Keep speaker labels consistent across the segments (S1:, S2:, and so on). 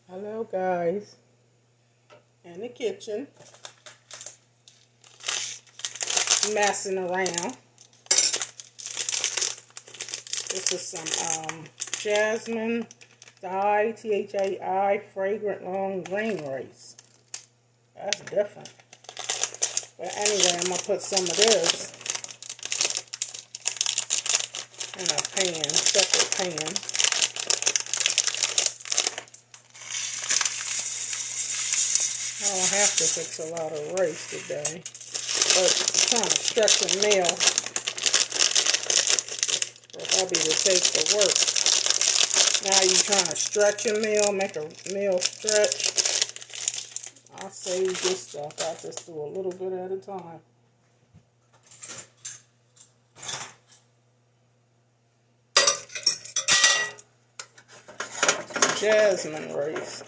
S1: Hello guys, in the kitchen, messing around. This is some Jasmine Rice, Thai, fragrant long grain rice. That's different. But anyway, I'm going to put some of this in a pan, separate pan. I don't have to fix a lot of rice today, but I'm trying to stretch a meal for hubby to take to work. Now you're trying to stretch a meal, make a meal stretch. I save this stuff. I just do a little bit at a time. Jasmine rice.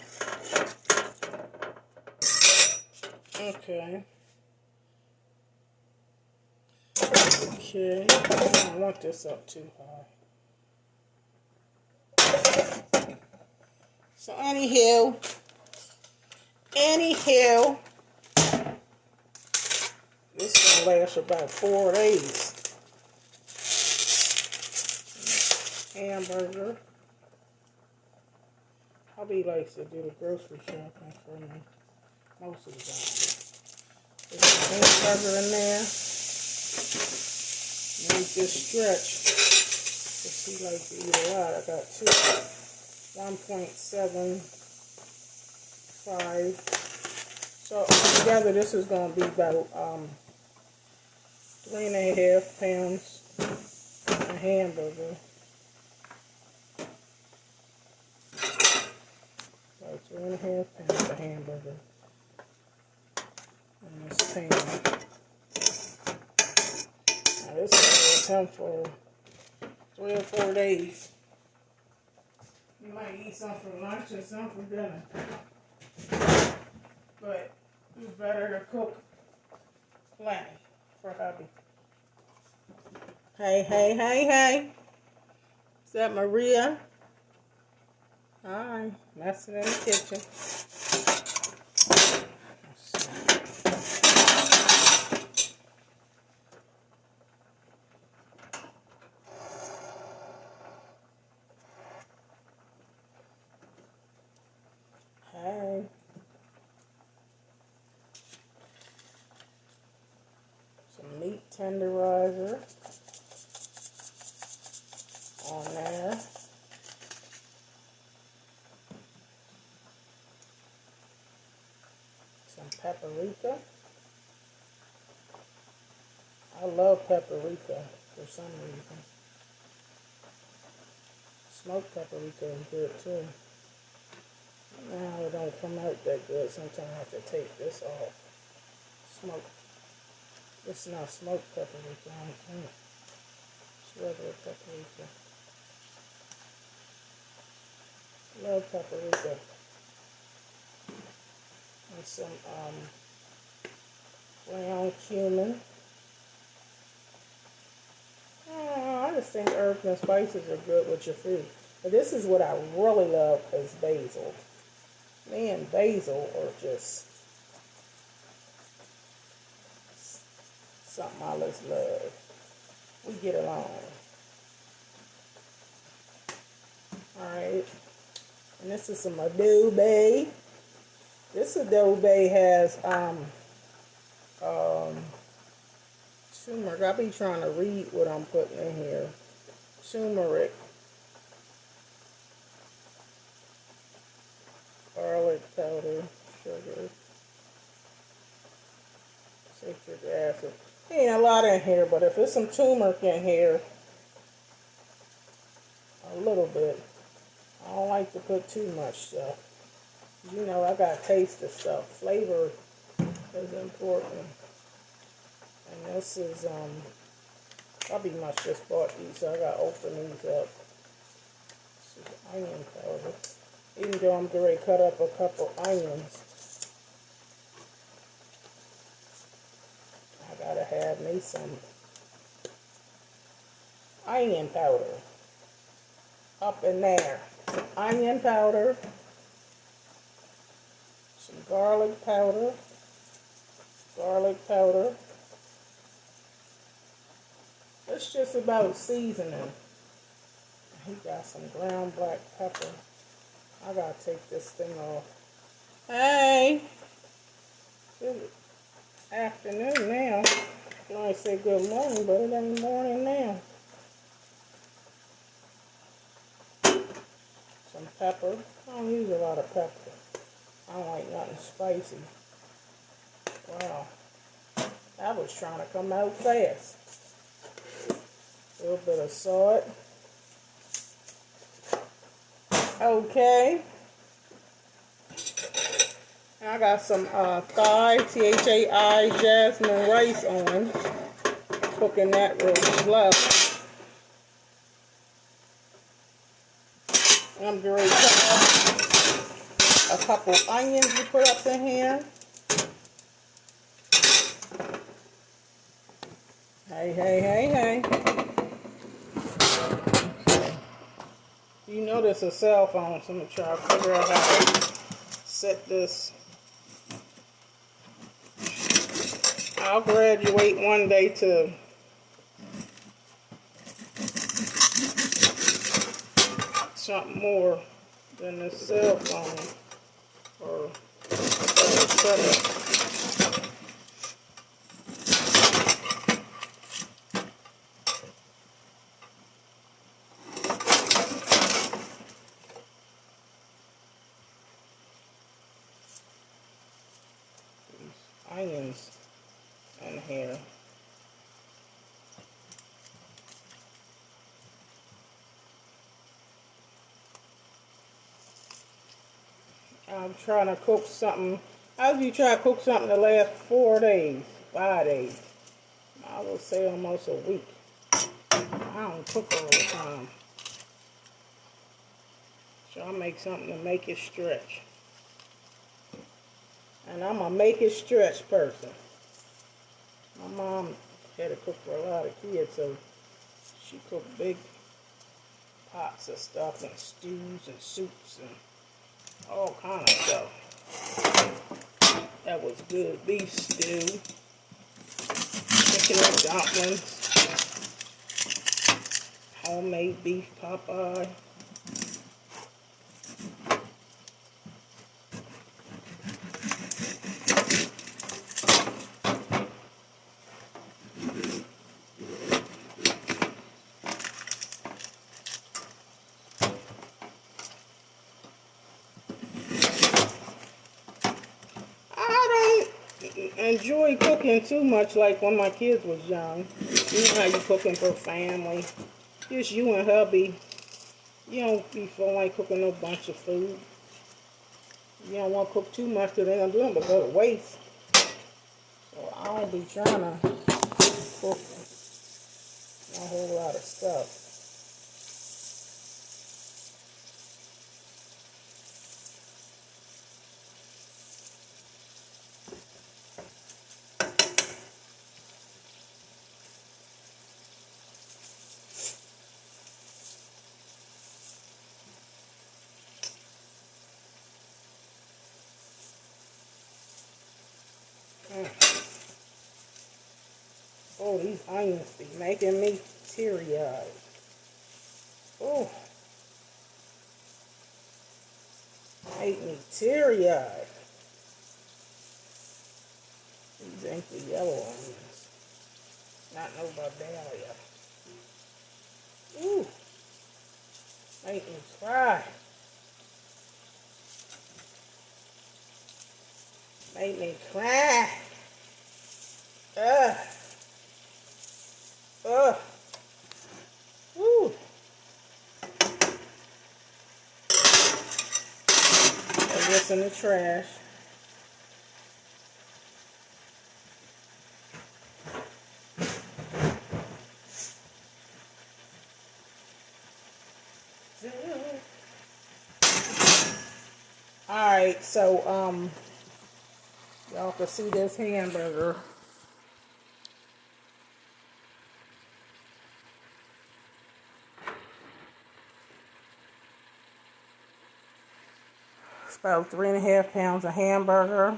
S1: Okay. Okay. I don't want this up too high. So anywho, this is gonna last about 4 days. Hamburger. Hubby likes to do the grocery shopping for me most of the time. There's some hamburger in there. Make this stretch, because he likes to eat a lot. I got 1.75. So together this is going to be about 3.5 pounds of hamburger. About 3.5 pounds of hamburger in this pan. Now this is going to for 3 or 4 days. You might eat some for lunch and some for dinner. But it's better to cook plenty for hubby. Hey. Is that Maria? Hi. Messing in the kitchen. Hey. Some meat tenderizer on there. Some paprika. I love paprika for some reason. Smoked paprika is good too. Now it don't come out that good. Sometimes I have to take this off. This is not smoked paprika, I don't think. It's regular paprika. Love paprika. And some ground cumin. I just think herbs and spices are good with your food. But this is what I really love is basil. Me and basil are just something I just love. We get along. Alright. And this is some adobe. This adobe has turmeric. I'll be trying to read what I'm putting in here. Turmeric. Garlic powder, sugar, citric acid. Ain't a lot in here, but if there's some turmeric in here, a little bit. I don't like to put too much stuff. You know, I gotta taste the stuff. Flavor is important. And this is, probably must just bought these, so I gotta open these up. This is onion powder. Even though I'm going to cut up a couple onions, I gotta have me some onion powder. Up in there. Onion powder, some garlic powder. Garlic powder. It's just about seasoning. He got some ground black pepper. I gotta take this thing off. Hey! Good afternoon now. I want to say good morning, but it ain't morning now. Some pepper. I don't use a lot of pepper. I don't like nothing spicy. Wow. I was trying to come out fast. A little bit of salt. Okay. And I got some Thai, Thai, Jasmine Rice on. Cooking that real slow. I'm going to cut a couple onions to put up in here. Hey, hey, hey, hey. Okay. You know this is a cell phone, so I'm going to try to figure out how to set this. I'll graduate one day to something more than this cell phone or onions in here. I'm trying to cook something. How do you try to cook something that lasts 4 days, 5 days? I would say almost a week. I don't cook all the time. So I make something to make it stretch. And I'm a make it stretch person. My mom had to cook for a lot of kids, so she cooked big pots of stuff and stews and soups and all kind of stuff. That was good. Beef stew, chicken and dumplings, homemade beef Popeye. Enjoy cooking too much like when my kids was young. You know how you cooking for family. Just you and hubby. You don't be feeling like cooking no bunch of food. You don't want to cook too much because they're going to do nothing but go to waste. So I don't be trying to cook a whole lot of stuff. Oh, these onions be making me teary-eyed. Oh, make me teary-eyed. These ain't the yellow onions. Not no Barbaria. Ooh, make me cry. Make me cry. Ugh. Ugh. Woo. Put this in the trash. Alright, so y'all can see this hamburger. It's about 3.5 pounds of hamburger.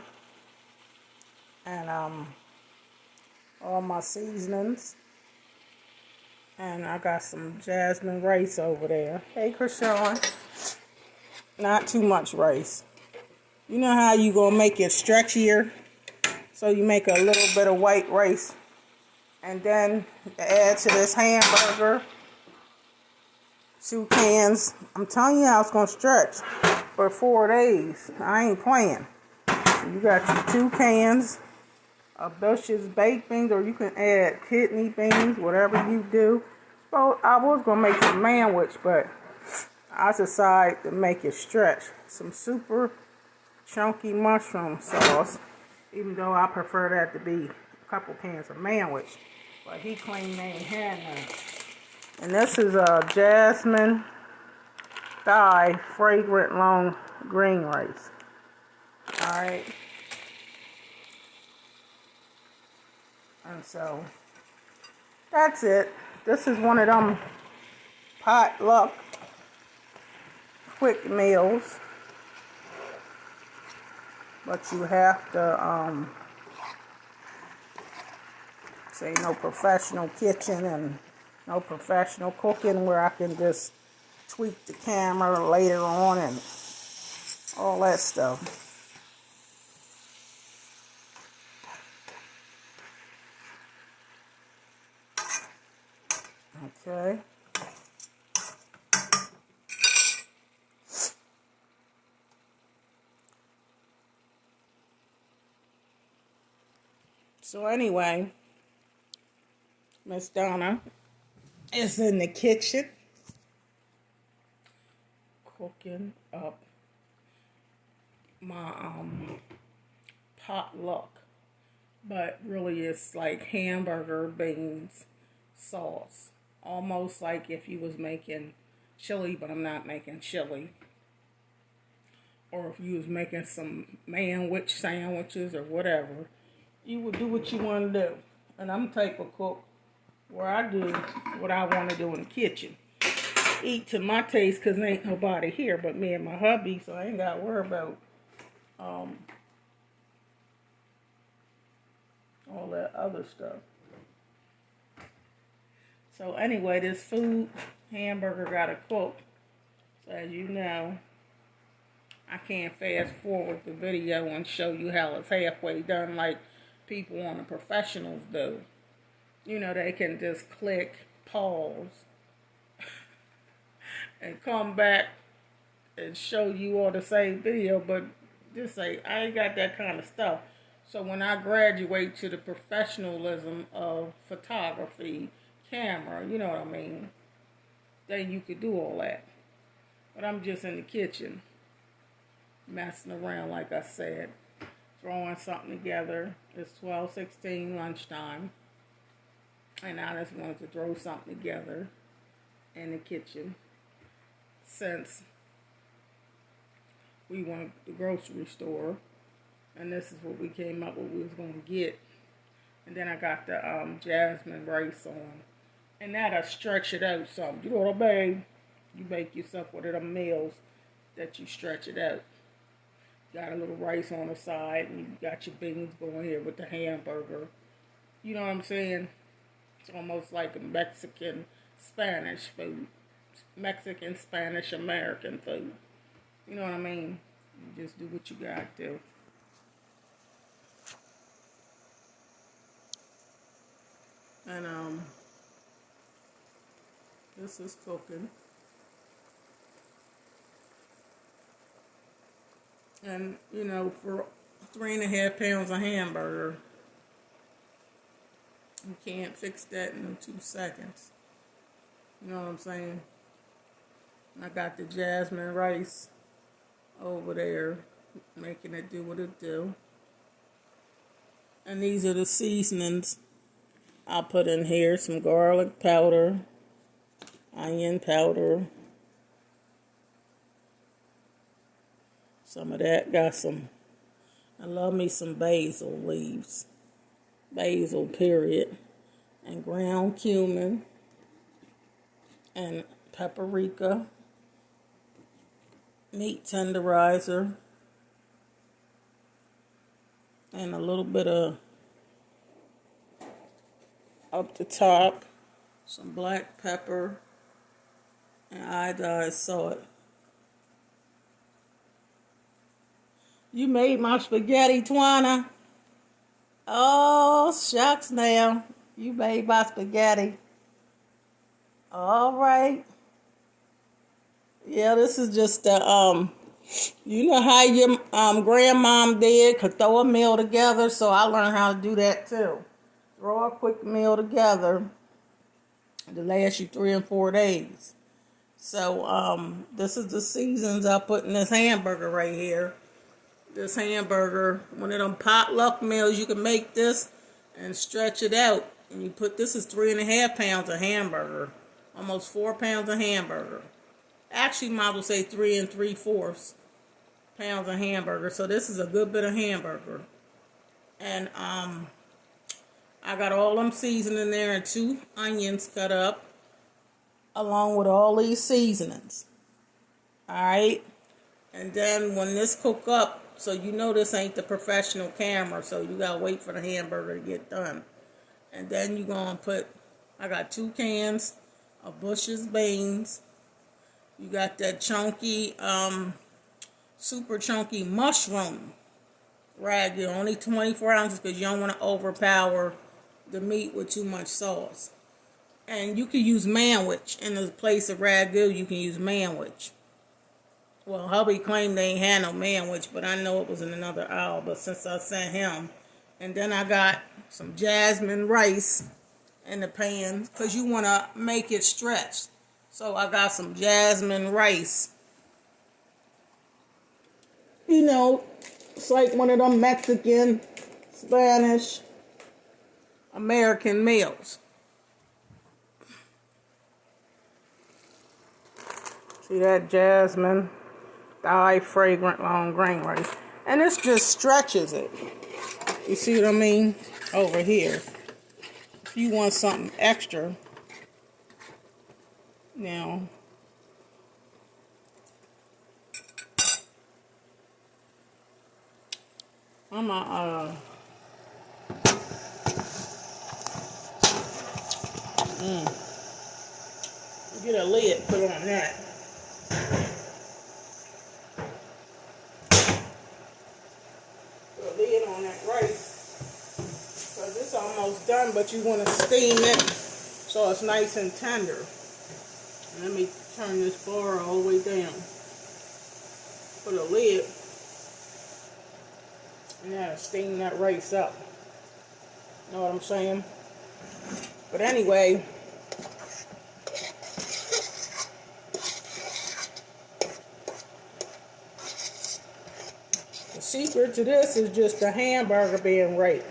S1: And all my seasonings. And I got some Jasmine Rice over there. Hey, Krishan. Not too much rice. You know how you gonna make it stretchier? So you make a little bit of white rice. And then add to this hamburger 2 cans. I'm telling you how it's gonna stretch for 4 days. I ain't playing. So you got your 2 cans of Bush's baked beans, or you can add kidney beans, whatever you do. So I was gonna make some sandwich, but I decided to make it stretch. Some super chunky mushroom sauce, even though I prefer that to be a couple cans of sandwich. But he claimed they ain't had none. And this is a jasmine thigh fragrant long green rice. Alright. And so that's it. This is one of them potluck quick meals. But you have to say no professional kitchen and no professional cooking, where I can just tweak the camera later on and all that stuff. Okay. So anyway, Miss Donna is in the kitchen cooking up my potluck, but really it's like hamburger beans sauce, almost like if you was making chili, but I'm not making chili, or if you was making some man-wich sandwiches or whatever. You would do what you want to do. And I'm the type of cook where I do what I want to do in the kitchen. Eat to my taste, because there ain't nobody here but me and my hubby, so I ain't got to worry about all that other stuff. So anyway, this hamburger got to cook. So as you know, I can't fast forward the video and show you how it's halfway done like people on the professionals do. You know, they can just click pause and come back and show you all the same video, but just say, I ain't got that kind of stuff. So when I graduate to the professionalism of photography, camera, you know what I mean, then you could do all that. But I'm just in the kitchen, messing around, like I said, throwing something together. It's 12:16 lunchtime, and I just wanted to throw something together in the kitchen, since we went to the grocery store, and this is what we came up with we was going to get. And then I got the Jasmine Rice on, and that'll stretch it out some. You know what I mean? You make yourself one of them meals that you stretch it out. Got a little rice on the side, and you got your beans going here with the hamburger. You know what I'm saying? It's almost like a Mexican, Spanish food. Mexican, Spanish, American food. You know what I mean? You just do what you got to. And this is cooking. And, you know, for 3.5 pounds of hamburger, you can't fix that in 2 seconds. You know what I'm saying? I got the Jasmine Rice over there, making it do what it do. And these are the seasonings I'll put in here. Some garlic powder, onion powder, some of that. Got some, I love me some basil leaves. Basil, period. And ground cumin. And paprika. meat tenderizer, and a little bit of up the top, some black pepper and iodized salt. You made my spaghetti, Twana. Oh, shucks now. You made my spaghetti. All right. Yeah, this is just the, you know how your grandmom did, could throw a meal together, so I learned how to do that too. Throw a quick meal together to last you 3 and 4 days. So, this is the seasons I put in this hamburger right here. This hamburger, one of them potluck meals, you can make this and stretch it out. And you put, this is 3.5 pounds of hamburger. Almost 4 pounds of hamburger. Actually, might as well say 3 3/4 pounds of hamburger. So this is a good bit of hamburger. And I got all them seasoning there and 2 onions cut up, along with all these seasonings. Alright? And then when this cook up, so you know this ain't the professional camera, so you gotta wait for the hamburger to get done. And then you gonna put, I got 2 cans of Bush's beans. You got that chunky, super chunky mushroom ragu, only 24 ounces because you don't want to overpower the meat with too much sauce. And you can use manwich. In the place of ragu, you can use manwich. Well, hubby claimed they ain't had no manwich, but I know it was in another aisle, but since I sent him. And then I got some jasmine rice in the pan, because you want to make it stretch. So I got some jasmine rice. You know, it's like one of them Mexican, Spanish, American meals. See that jasmine, thigh, fragrant, long grain rice. And this just stretches it. You see what I mean? Over here. If you want something extra. Now, I'm gonna get a lid put on that. Put a lid on that rice, because it's almost done, but you want to steam it so it's nice and tender. Let me turn this bar all the way down. Put a lid. And that'll steam that rice up. Know what I'm saying? But anyway, the secret to this is just the hamburger being right.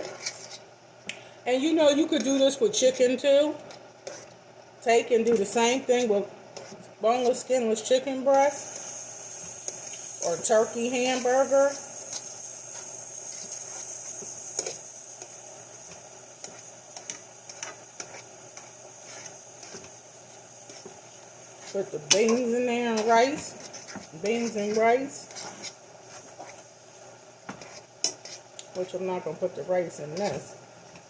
S1: And you know you could do this with chicken too. Take and do the same thing with boneless, skinless chicken breast or turkey hamburger. Put the beans in there and rice. Beans and rice. Which I'm not going to put the rice in this.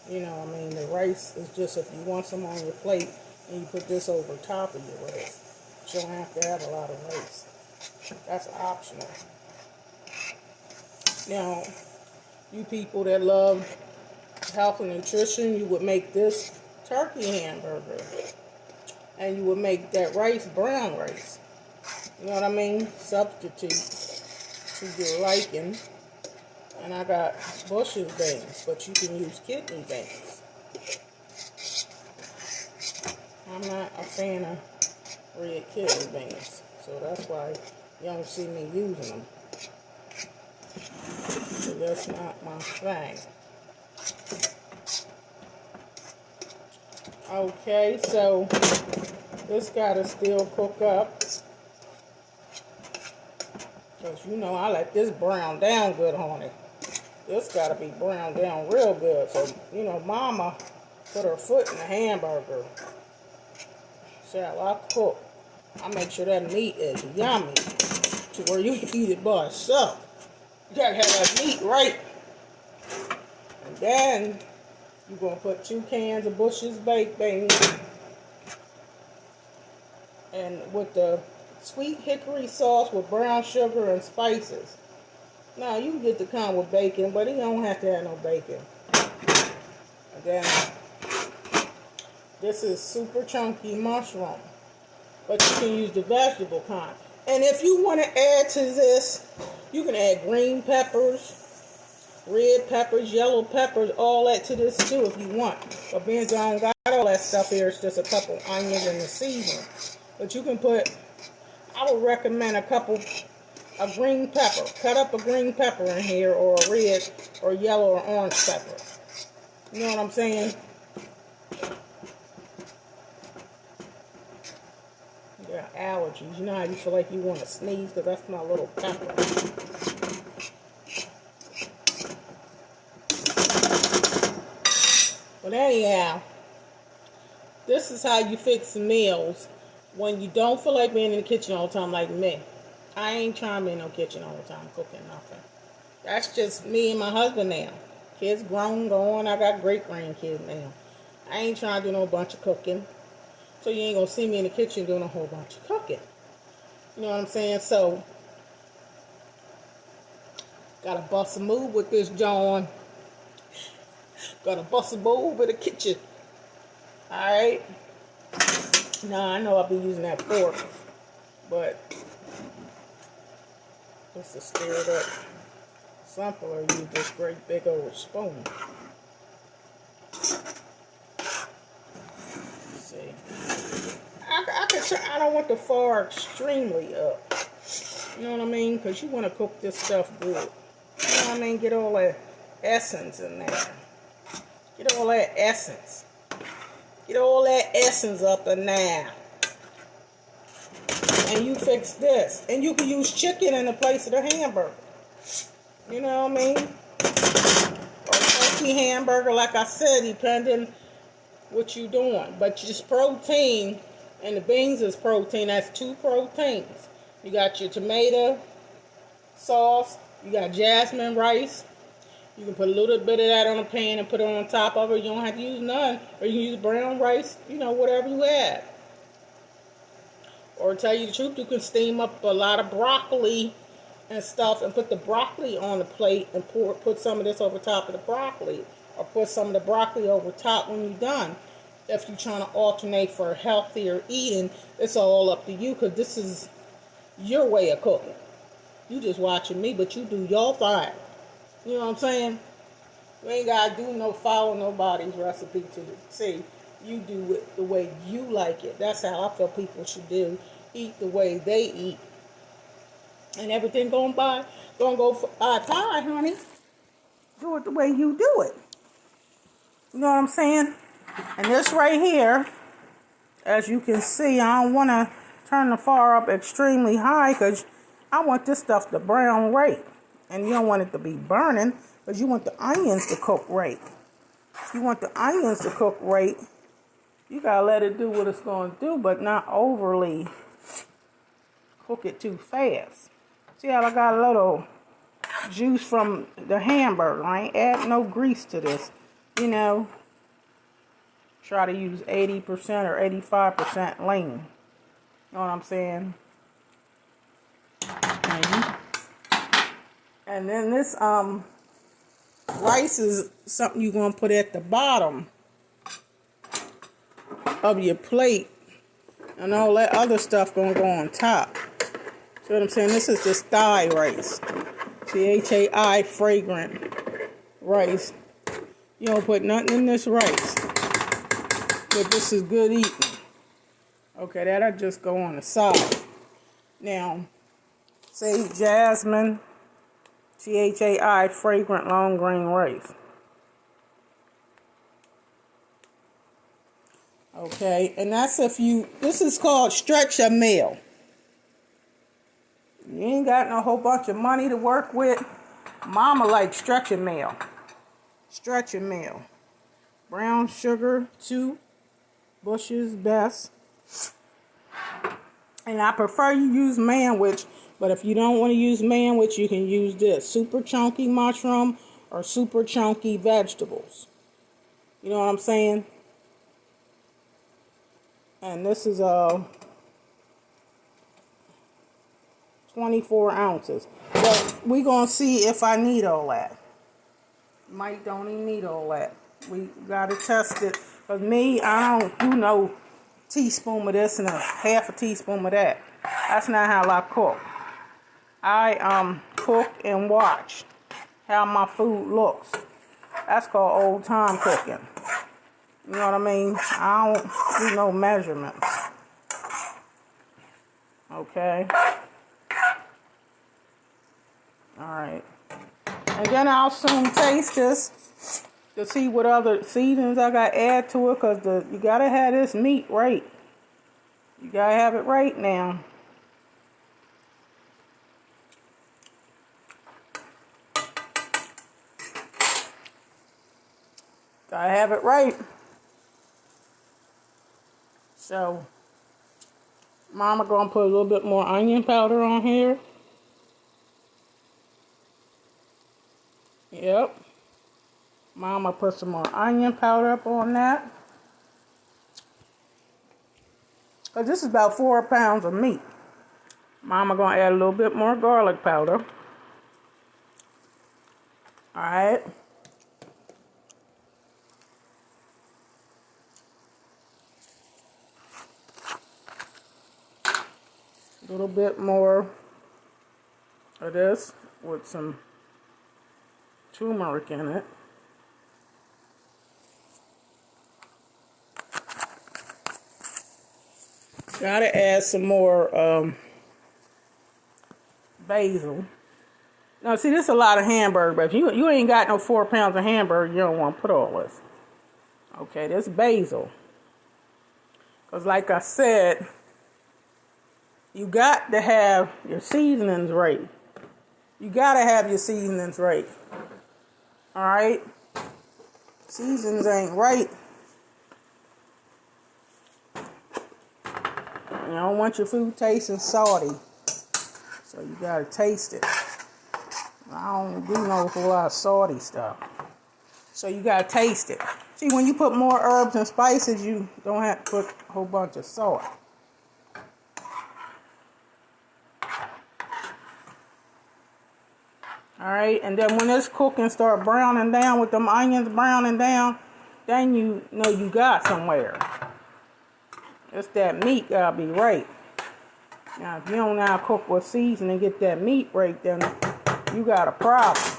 S1: You know, I mean, the rice is just if you want some on your plate and you put this over top of your rice. You don't have to have a lot of rice. That's optional. Now, you people that love health and nutrition, you would make this turkey hamburger. And you would make that rice brown rice. You know what I mean? Substitute to your liking. And I got Bush's beans, but you can use kidney beans. I'm not a fan of red kidney beans, so that's why you don't see me using them. So that's not my thing. Okay, so this gotta still cook up. Because you know I let this brown down good, honey. This gotta be browned down real good. So, you know, mama put her foot in the hamburger. So I cook. I make sure that meat is yummy. to where you can eat it by itself. You gotta have that meat right. And then you're gonna put 2 cans of Bush's baked beans, and with the sweet hickory sauce with brown sugar and spices. Now you can get the kind with bacon, but it don't have to have no bacon. And then this is super chunky mushroom, but you can use the vegetable kind. And if you want to add to this, you can add green peppers, red peppers, yellow peppers, all that to this too if you want. But being that I don't got all that stuff here, it's just a couple onions and the seasoning. But you can put, I would recommend a green pepper. Cut up a green pepper in here, or a red or yellow or orange pepper. You know what I'm saying? Yeah, allergies. You know how you feel like you want to sneeze? Because that's my little pepper. But anyhow, this is how you fix meals when you don't feel like being in the kitchen all the time like me. I ain't trying to be in no kitchen all the time cooking nothing. That's just me and my husband now. Kids grown, going. I got great grandkids now. I ain't trying to do no bunch of cooking. So you ain't going to see me in the kitchen doing a whole bunch of cooking. You know what I'm saying? So, got to bust a move with this, John. Got to bust a move with the kitchen. Alright? Now, I know I'll be using that fork. But, just to stir it up. Simple, or use this great big old spoon. I don't want the fire extremely up. You know what I mean? Because you want to cook this stuff good. You know what I mean? Get all that essence in there. Get all that essence. Get all that essence up in there. And you fix this. And you can use chicken in the place of the hamburger. You know what I mean? Or turkey hamburger, like I said, depending what you're doing. But just protein. And the beans is protein. That's 2 proteins. You got your tomato sauce. You got jasmine rice. You can put a little bit of that on a pan and put it on top of it. You don't have to use none. Or you can use brown rice. You know, whatever you have. Or to tell you the truth, you can steam up a lot of broccoli and stuff and put the broccoli on the plate and put some of this over top of the broccoli. Or put some of the broccoli over top when you're done. If you're trying to alternate for healthier eating, it's all up to you, because this is your way of cooking. You just watching me, but you do your thing. You know what I'm saying? You ain't got to follow nobody's recipe to see. You do it the way you like it. That's how I feel people should do. Eat the way they eat. And everything gonna go by fine, honey. Do it the way you do it. You know what I'm saying? And this right here, as you can see, I don't want to turn the fire up extremely high because I want this stuff to brown right. And you don't want it to be burning because you want the onions to cook right. If you want the onions to cook right, you got to let it do what it's going to do, but not overly cook it too fast. See how I got a little juice from the hamburger. I ain't add no grease to this, you know. Try to use 80% or 85% lean. You know what I'm saying? And then this rice is something you're going to put at the bottom of your plate. And all that other stuff going to go on top. See what I'm saying? This is just thigh rice. CHAI fragrant rice. You don't put nothing in this rice. But this is good eating. Okay, that'll just go on the side. Now, say Jasmine, CHAI fragrant long grain rice. Okay, and that's this is called stretch a meal. You ain't got no whole bunch of money to work with. Mama likes stretch a meal. Stretch a meal. Brown sugar, 2 Bush's best. And I prefer you use man, which But if you don't want to use manwich, you can use this. Super chunky mushroom or super chunky vegetables. You know what I'm saying? And this is 24 ounces. But we're going to see if I need all that. Might don't even need all that. We got to test it. Because me, I don't do no teaspoon of this and a half a teaspoon of that. That's not how I cook. I cook and watch how my food looks. That's called old time cooking. You know what I mean? I don't do no measurements. Okay? Alright. And then I'll soon taste this to see what other seasonings I got to add to it, because you got to have this meat right. You got to have it right now. Got to have it right. So, Mama going to put a little bit more onion powder on here. Yep. Mama put some more onion powder up on that. Because this is about 4 pounds of meat. Mama going to add a little bit more garlic powder. Alright. A little bit more of this with some turmeric in it. Gotta add some more basil. Now see, this is a lot of hamburger, but if you ain't got no 4 pounds of hamburger, you don't want to put all this. Okay, this basil. Because like I said, you got to have your seasonings right. You got to have your seasonings right. Alright? Seasonings ain't right. You don't want your food tasting salty. So you got to taste it. I don't do no whole lot of salty stuff. So you got to taste it. See, when you put more herbs and spices, you don't have to put a whole bunch of salt. Alright, and then when this cooking start browning down, with them onions browning down, then you know you got somewhere. It's that meat gotta be right. Now, if you don't know how to cook with seasoning and get that meat right, then you got a problem.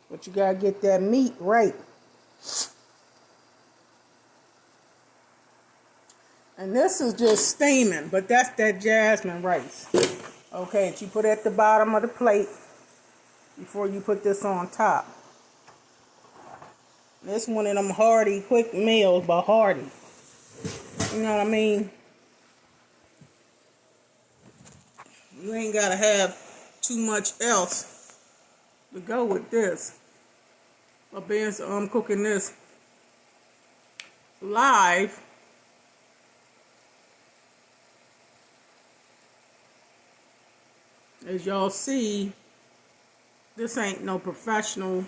S1: But you gotta get that meat right. And this is just steaming, but that's that jasmine rice. Okay, that you put at the bottom of the plate before you put this on top. This one of them hearty, quick meals, but hearty. You know what I mean? You ain't gotta have too much else to go with this. But being so I'm cooking this live, as y'all see, this ain't no professional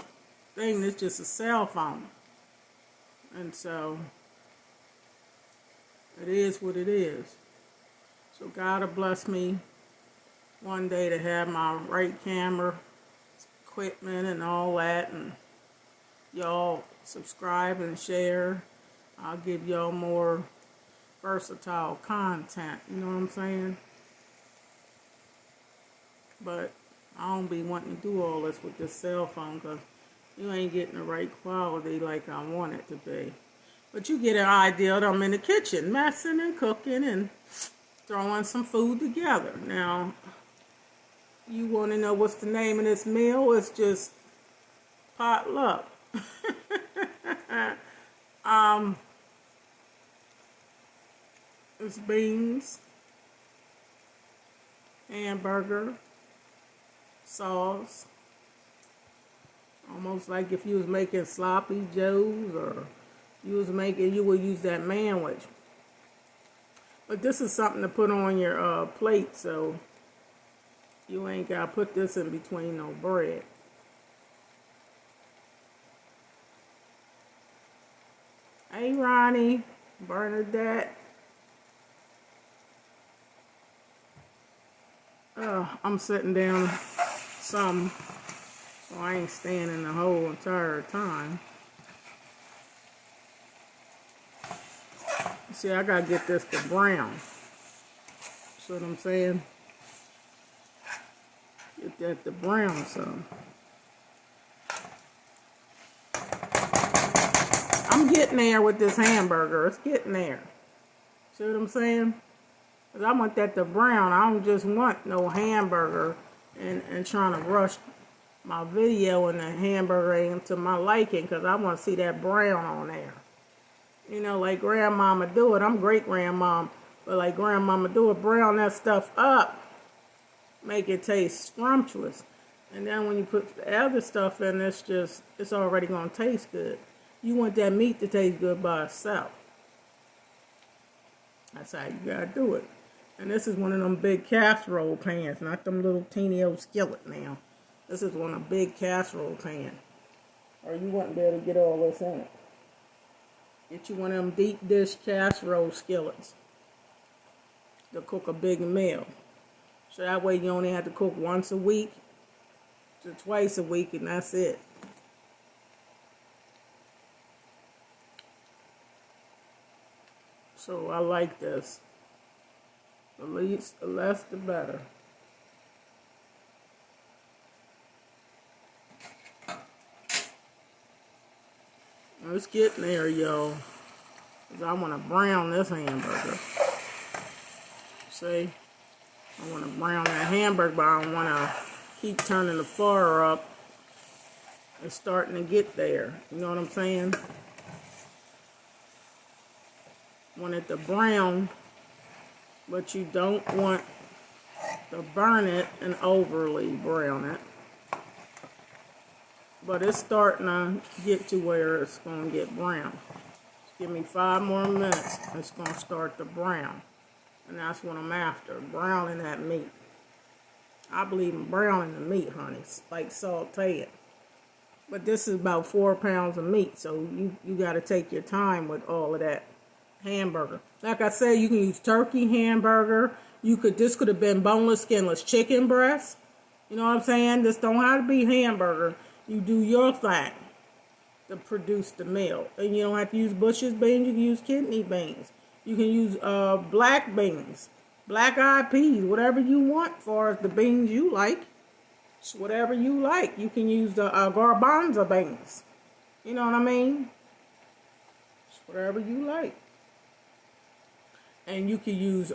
S1: thing. It's just a cell phone. And so, it is what it is. So God will bless me one day to have my right camera equipment and all that. And y'all subscribe and share. I'll give y'all more versatile content. You know what I'm saying? But I don't be wanting to do all this with this cell phone, because you ain't getting the right quality like I want it to be. But you get an idea that I'm in the kitchen, messing and cooking and throwing some food together. Now, you want to know what's the name of this meal? It's just potluck. It's beans, hamburger, sauce, almost like if you was making sloppy joes, or you would use that manwich. But this is something to put on your plate, so You ain't got to put this in between no bread. Hey, Ronnie, Bernadette. I'm sitting down some, so I ain't standing the whole entire time. See, I gotta get this to brown. See what I'm saying? Get that to brown some. I'm getting there with this hamburger. It's getting there. See what I'm saying? Because I want that to brown. I don't just want no hamburger and trying to rush my video and the hamburger ain't to my liking, because I want to see that brown on there. You know, like grandmama do it. I'm great grandmom, but like grandmama do it, brown that stuff up. Make it taste scrumptious. And then when you put the other stuff in, it's already going to taste good. You want that meat to taste good by itself. That's how you got to do it. And this is one of them big casserole pans, not them little teeny old skillet now. This is one of the big casserole pans. Or you wouldn't be able to get all this in it. Get you one of them deep dish casserole skillets to cook a big meal. So that way you only have to cook once a week to twice a week, and that's it. So I like this. The less the better. It's getting there, y'all. I want to brown this hamburger. See? I want to brown that hamburger, but I don't want to keep turning the fire up. It's starting to get there. You know what I'm saying? Want it to brown, but you don't want to burn it and overly brown it. But it's starting to get to where it's going to get brown. Give me 5 more minutes, it's going to start to brown. And that's what I'm after, browning that meat. I believe in browning the meat, honey, like sauteing. But this is about 4 pounds of meat, so you got to take your time with all of that hamburger. Like I said, you can use turkey hamburger. This could have been boneless, skinless chicken breast. You know what I'm saying? This don't have to be hamburger. You do your thing to produce the meal. And you don't have to use Bush's beans. You can use kidney beans. You can use black beans, black-eyed peas, whatever you want for the beans you like. It's whatever you like. You can use the garbanzo beans. You know what I mean? It's whatever you like. And you can use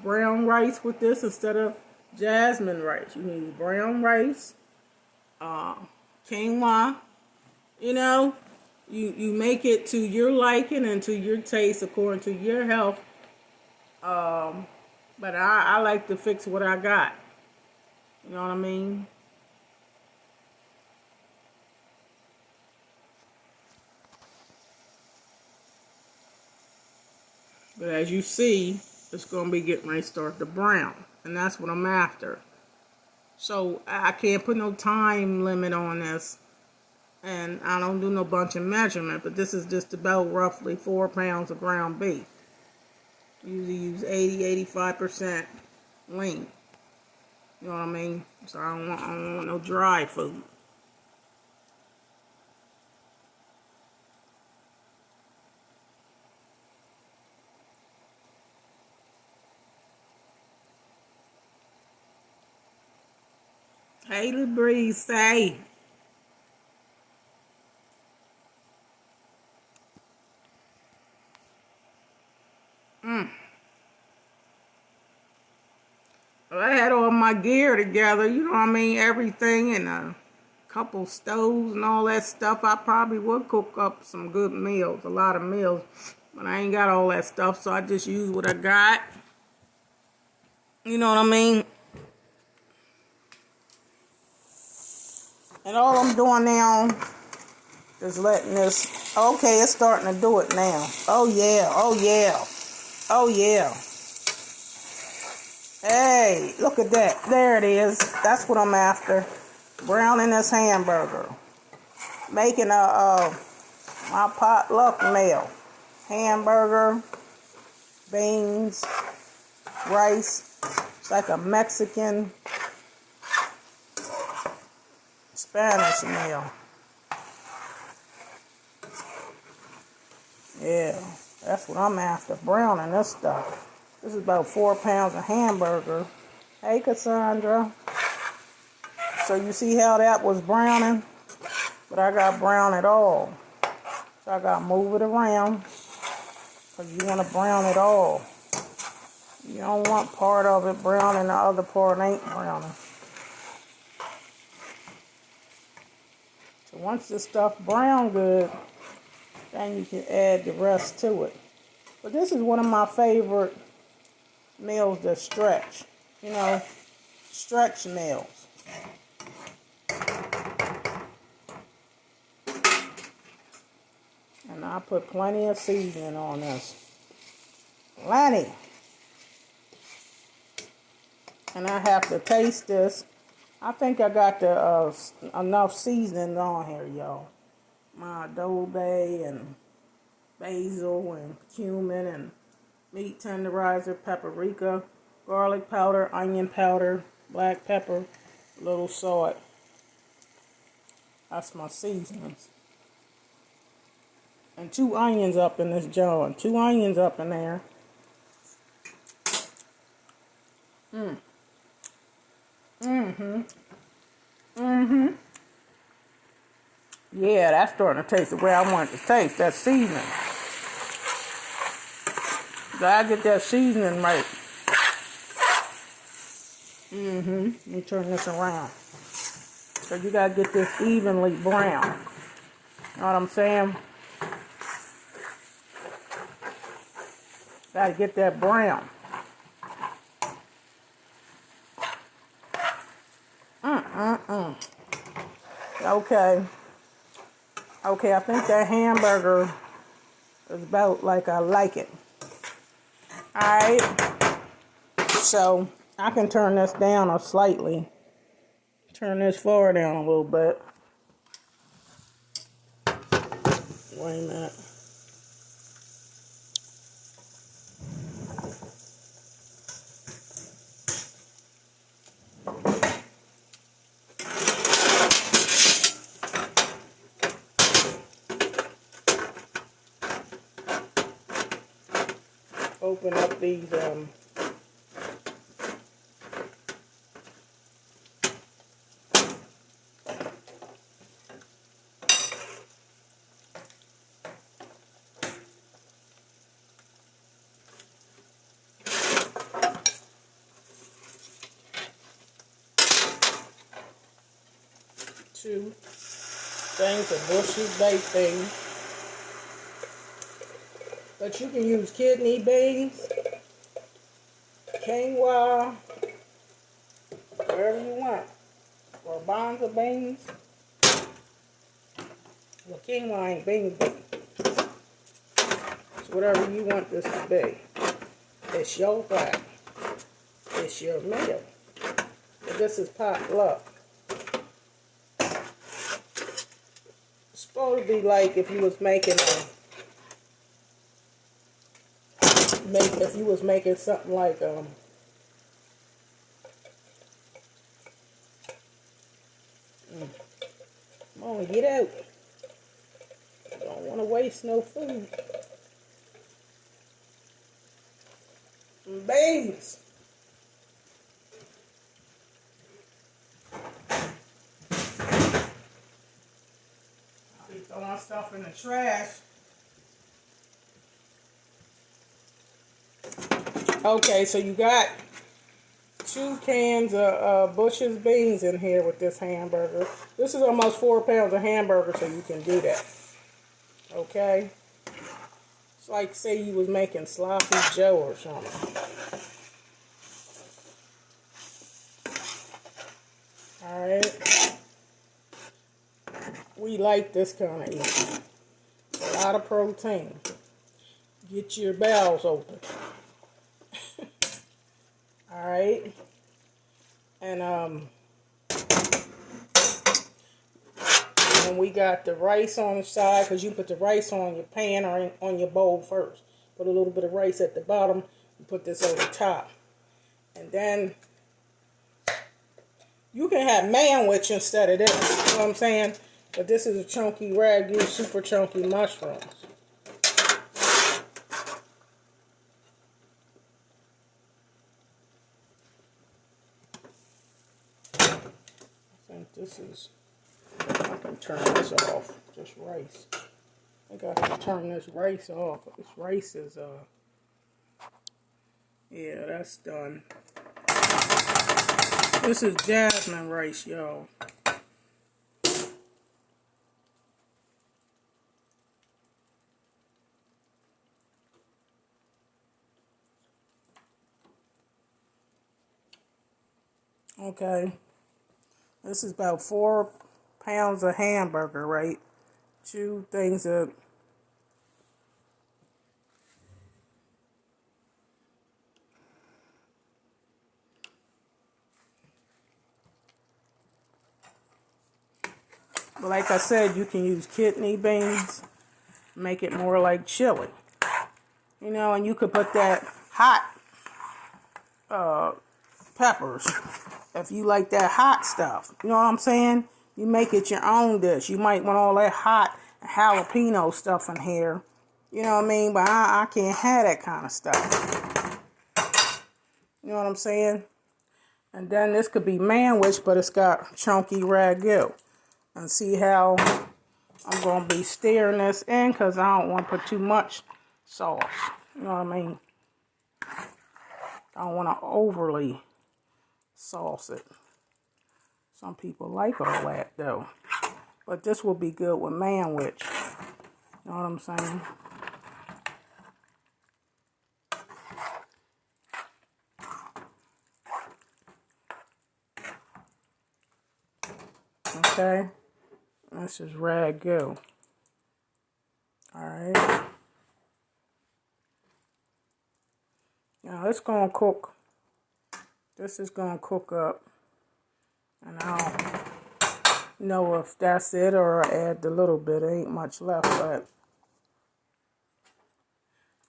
S1: brown rice with this instead of jasmine rice. You can use brown rice, quinoa. You know, you make it to your liking and to your taste according to your health. But I like to fix what I got. You know what I mean? But as you see, it's going to be getting ready to start to brown. And that's what I'm after. So I can't put no time limit on this. And I don't do no bunch of measurement. But this is just about roughly 4 pounds of ground beef. Usually use 80-85% lean. You know what I mean? So I don't want no dry food. Haley Breeze, say. Well, I had all my gear together, you know what I mean? Everything, and a couple stoves and all that stuff. I probably would cook up some good meals, a lot of meals. But I ain't got all that stuff, so I just use what I got. You know what I mean? And all I'm doing now is letting this, okay, it's starting to do it now. Oh yeah, oh yeah, oh yeah. Hey, look at that. There it is. That's what I'm after. Browning this hamburger. Making my potluck meal. Hamburger, beans, rice. It's like a Mexican Spanish meal. Yeah, that's what I'm after. Browning this stuff. This is about 4 pounds of hamburger. Hey, Cassandra. So you see how that was browning? But I got brown it all. So I got to move it around. Because you want to brown it all. You don't want part of it brown and the other part ain't browning. So once this stuff brown good, then you can add the rest to it. But this is one of my favorite meals that stretch. You know, stretch meals. And I put plenty of seasoning on this. Plenty. And I have to taste this. I think I got the enough seasoning on here, y'all. My adobe and basil and cumin and meat tenderizer, paprika, garlic powder, onion powder, black pepper, a little salt. That's my seasonings. And 2 onions up in this jar. 2 onions up in there. Yeah, that's starting to taste the way I want it to taste. That seasoning. Gotta get that seasoning right. Let me turn this around. So you gotta get this evenly brown. You know what I'm saying? Gotta get that brown. Okay, I think that hamburger is about like I like it. Alright. So I can turn this down slightly. Turn this far down a little bit. Wait a minute. Open up these two things of Bush's baked things. But you can use kidney beans, quinoa, whatever you want. Or bonza beans. Well, quinoa ain't beans, but it's whatever you want this to be. It's your thing. It's your meal. But this is potluck. It's supposed to be like if you was making if you was making something like come on, get out. Don't want to waste no food. Some beans. I'll be throwing stuff in the trash. Okay, so you got 2 cans of Bush's beans in here with this hamburger. This is almost 4 pounds of hamburger, so you can do that. Okay? It's like, say you was making sloppy Joe or something. Alright? We like this kind of eating. A lot of protein. Get your bowels open. Alright. And and we got the rice on the side, because you put the rice on your pan or on your bowl first. Put a little bit of rice at the bottom and put this over top. And then you can have manwich instead of this. You know what I'm saying? But this is a chunky ragu, super chunky mushrooms. I think this is, I can turn this off, just rice. I gotta turn this rice off. This rice is, yeah, that's done. This is jasmine rice, y'all. Okay. This is about 4 pounds of hamburger, right? 2 things of but like I said, you can use kidney beans, make it more like chili. You know, and you could put that hot peppers if you like that hot stuff. You know what I'm saying? You make it your own dish. You might want all that hot jalapeno stuff in here. You know what I mean? But I can't have that kind of stuff. You know what I'm saying? And then this could be manwich, but it's got chunky ragu. And see how I'm going to be stirring this in, because I don't want to put too much sauce. You know what I mean? I don't want to overly sauce it. Some people like all that, though. But this will be good with manwich. You know what I'm saying? Okay. This is ragu. Alright. Now it's going to cook. This is going to cook up. And I'll know if that's it, or add a little bit. There ain't much left, but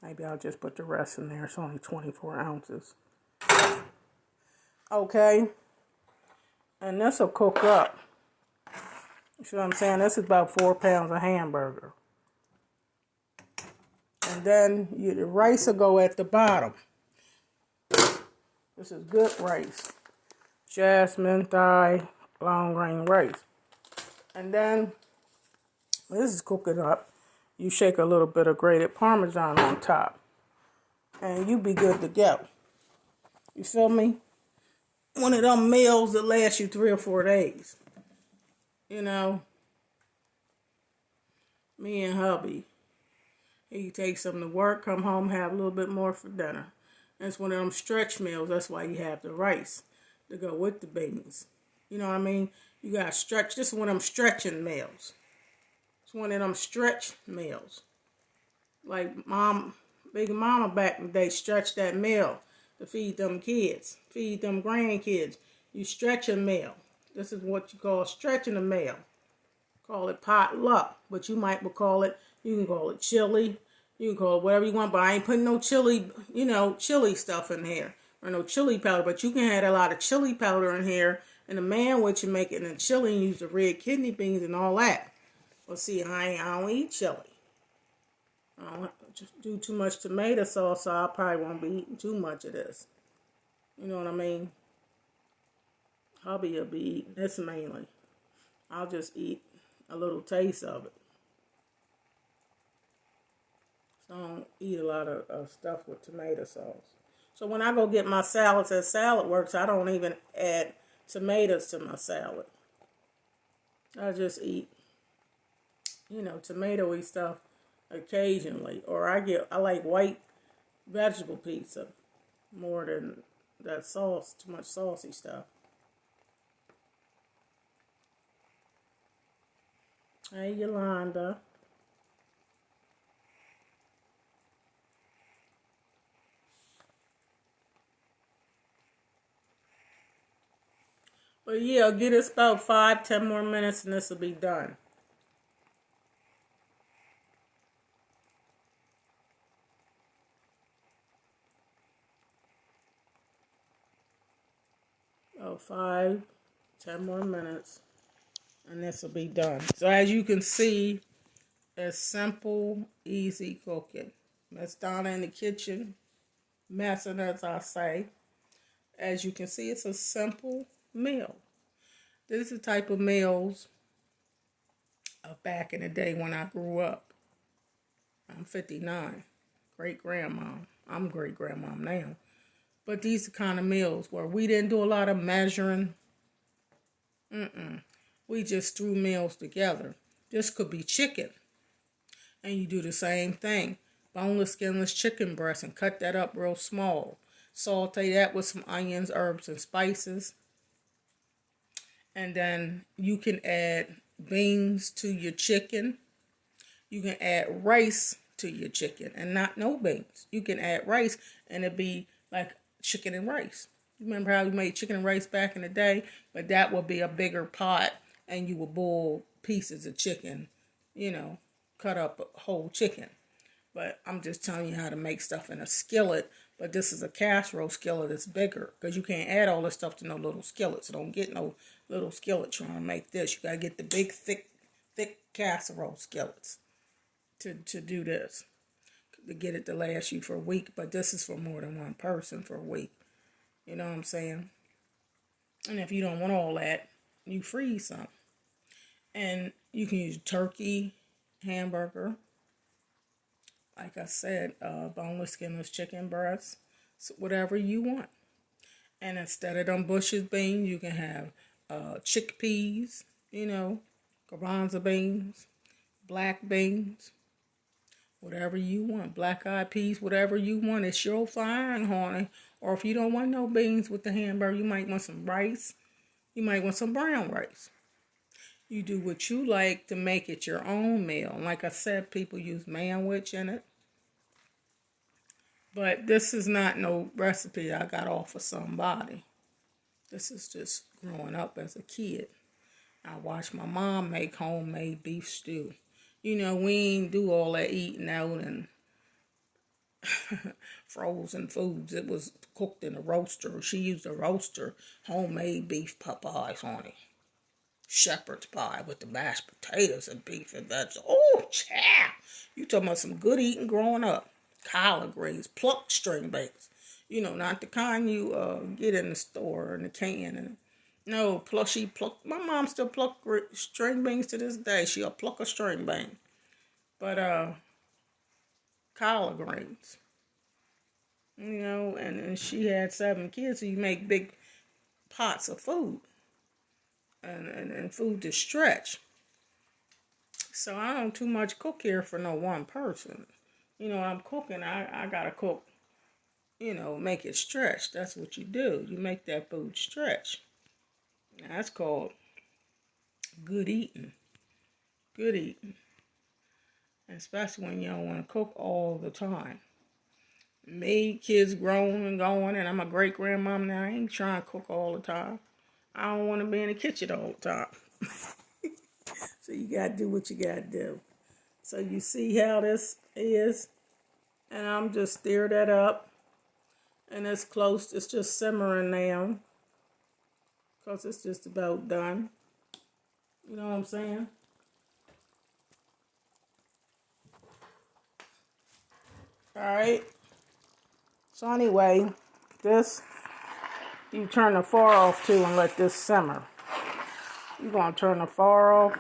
S1: maybe I'll just put the rest in there. It's only 24 ounces. Okay. And this will cook up. You see what I'm saying? This is about 4 pounds of hamburger. And then the rice will go at the bottom. This is good rice. Jasmine, Thai, long grain rice. And then, this is cooking up. You shake a little bit of grated Parmesan on top. And you be good to go. You feel me? One of them meals that last you 3 or 4 days. You know? Me and hubby. He takes something to work, come home, have a little bit more for dinner. And it's one of them stretch meals. That's why you have the rice to go with the beans. You know what I mean? You got to stretch. This is one of them stretching meals. It's one of them stretch meals. Like Big Mama back in the day stretched that meal to feed them kids, feed them grandkids. You stretch a meal. This is what you call stretching a meal. Call it potluck, but you might call it, you can call it chili. You can call it whatever you want, but I ain't putting no chili, chili stuff in here. Or no chili powder, but you can add a lot of chili powder in here. And the manwich, you make it in the chili and use the red kidney beans and all that. Well, see, I don't eat chili. I don't just do too much tomato sauce, so I probably won't be eating too much of this. You know what I mean? Hubby will be eating this mainly. I'll just eat a little taste of it. So I don't eat a lot of stuff with tomato sauce. So when I go get my salads at Salad Works, I don't even add tomatoes to my salad. I just eat, tomatoey stuff occasionally. Or I like white vegetable pizza more than that sauce, too much saucy stuff. Hey, Yolanda. But yeah, give this about 5-10 more minutes and this will be done. Oh, 5-10 more minutes and this will be done. So as you can see, it's simple, easy cooking. Miss Donna in the kitchen, messing as I say. As you can see, it's a simple meal. This is the type of meals of back in the day when I grew up. I'm 59, great-grandma. I'm great-grandma now. But these are the kind of meals where we didn't do a lot of measuring. We just threw meals together. This could be chicken. And you do the same thing. Boneless, skinless chicken breast and cut that up real small. Saute that with some onions, herbs, and spices. And then you can add beans to your chicken. You can add rice to your chicken and not no beans. You can add rice and it'd be like chicken and rice. You remember how we made chicken and rice back in the day? But that would be a bigger pot and you would boil pieces of chicken, cut up a whole chicken. But I'm just telling you how to make stuff in a skillet. But this is a casserole skillet that's bigger because you can't add all this stuff to no little skillet. So don't get no little skillet trying to make this. You got to get the big, thick casserole skillets to do this. To get it to last you for a week. But this is for more than one person for a week. You know what I'm saying? And if you don't want all that, you freeze some. And you can use turkey, hamburger. Like I said, boneless, skinless chicken breasts, so whatever you want. And instead of them Bush's beans, you can have chickpeas, garbanzo beans, black beans, whatever you want. Black-eyed peas, whatever you want. It's your fine, honey. Or if you don't want no beans with the hamburger, you might want some rice. You might want some brown rice. You do what you like to make it your own meal. Like I said, people use manwich in it. But this is not no recipe I got off of somebody. This is just growing up as a kid. I watched my mom make homemade beef stew. We ain't do all that eating out and frozen foods. It was cooked in a roaster. She used a roaster, homemade beef pies on it. Shepherd's pie with the mashed potatoes and beef and vegetables. Oh, chow! You talking about some good eating growing up. Collard greens, plucked string beans. Not the kind you get in the store in the can. And no, she plucked. My mom still pluck string beans to this day. She'll pluck a string bean. But collard greens. And she had 7 kids, so you make big pots of food. And food to stretch. So I don't too much cook here for no one person. I'm cooking, I gotta cook, make it stretch. That's what you do. You make that food stretch. That's called good eating. Good eating. Especially when you don't want to cook all the time. Me, kids grown and going, and I'm a great grandmom now. I ain't trying to cook all the time. I don't want to be in the kitchen all the time. So you got to do what you got to do. So you see how this is? And I'm just stir that up. And it's close. It's just simmering now. Because it's just about done. You know what I'm saying? Alright. So anyway, this you turn the fire off too and let this simmer. You're going to turn the fire off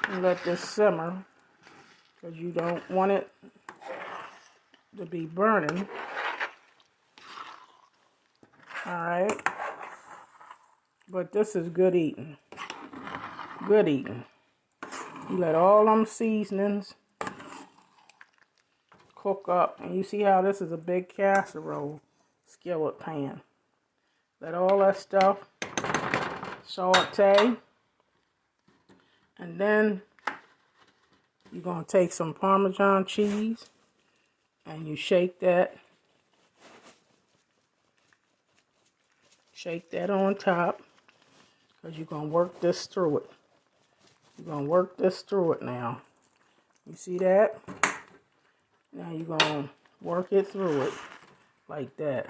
S1: and let this simmer because you don't want it to be burning. Alright. But this is good eating. Good eating. You let all them seasonings cook up. And you see how this is a big casserole skillet pan. Let all that stuff saute. And then you're going to take some Parmesan cheese and you shake that. Shake that on top. Because you're going to work this through it. You're going to work this through it now. You see that? Now you're going to work it through it like that.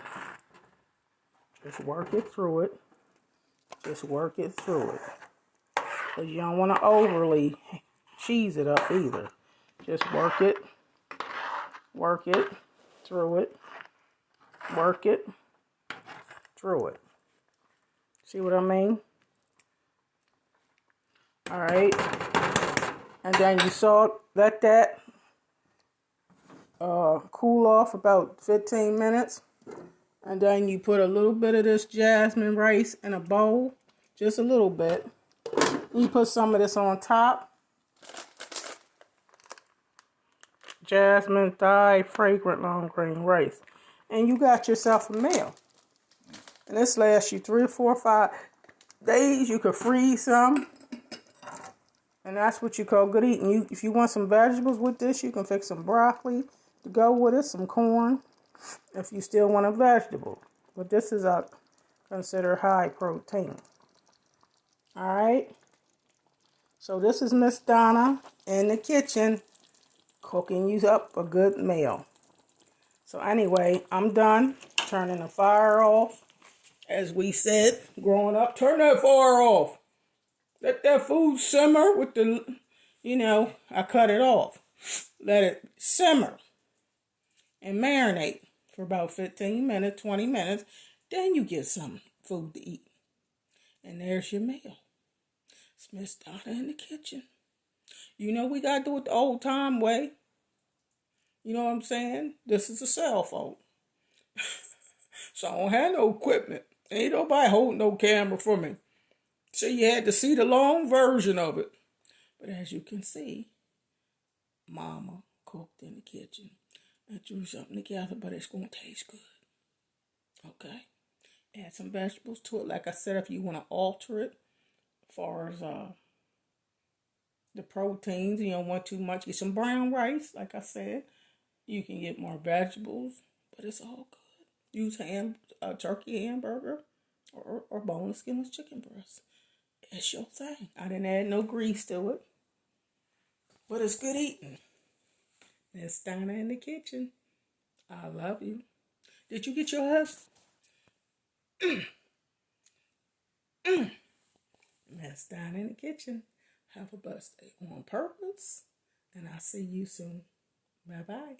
S1: Just work it through it. Just work it through it. Because you don't want to overly cheese it up either. Just work it through it, work it through it. See what I mean? All right. And then you let that cool off about 15 minutes. And then you put a little bit of this jasmine rice in a bowl, just a little bit. You put some of this on top. Jasmine Thai fragrant long grain rice. And you got yourself a meal. And this lasts you 3 or 4 or 5 days. You could freeze some. And that's what you call good eating. If you want some vegetables with this, you can fix some broccoli to go with it, some corn, if you still want a vegetable. But this is considered high protein. All right. So this is Miss Donna in the kitchen cooking you up a good meal. So anyway, I'm done turning the fire off. As we said, growing up, turn that fire off. Let that food simmer with the, I cut it off. Let it simmer and marinate for about 15 minutes, 20 minutes. Then you get some food to eat. And there's your meal. It's Miss Donna in the kitchen. We got to do it the old time way. You know what I'm saying? This is a cell phone. So I don't have no equipment. Ain't nobody holding no camera for me. So you had to see the long version of it. But as you can see, Mama cooked in the kitchen and threw something together, but it's going to taste good. Okay? Add some vegetables to it. Like I said, if you want to alter it as far as the proteins, you don't want too much, get some brown rice, like I said. You can get more vegetables, but it's all good. Use turkey hamburger or boneless skinless chicken breast. It's your thing. I didn't add no grease to it. But it's good eating. Miss Donna in the kitchen. I love you. Did you get your husband? Miss Donna in the kitchen. Have a blessed day on purpose. And I'll see you soon. Bye-bye.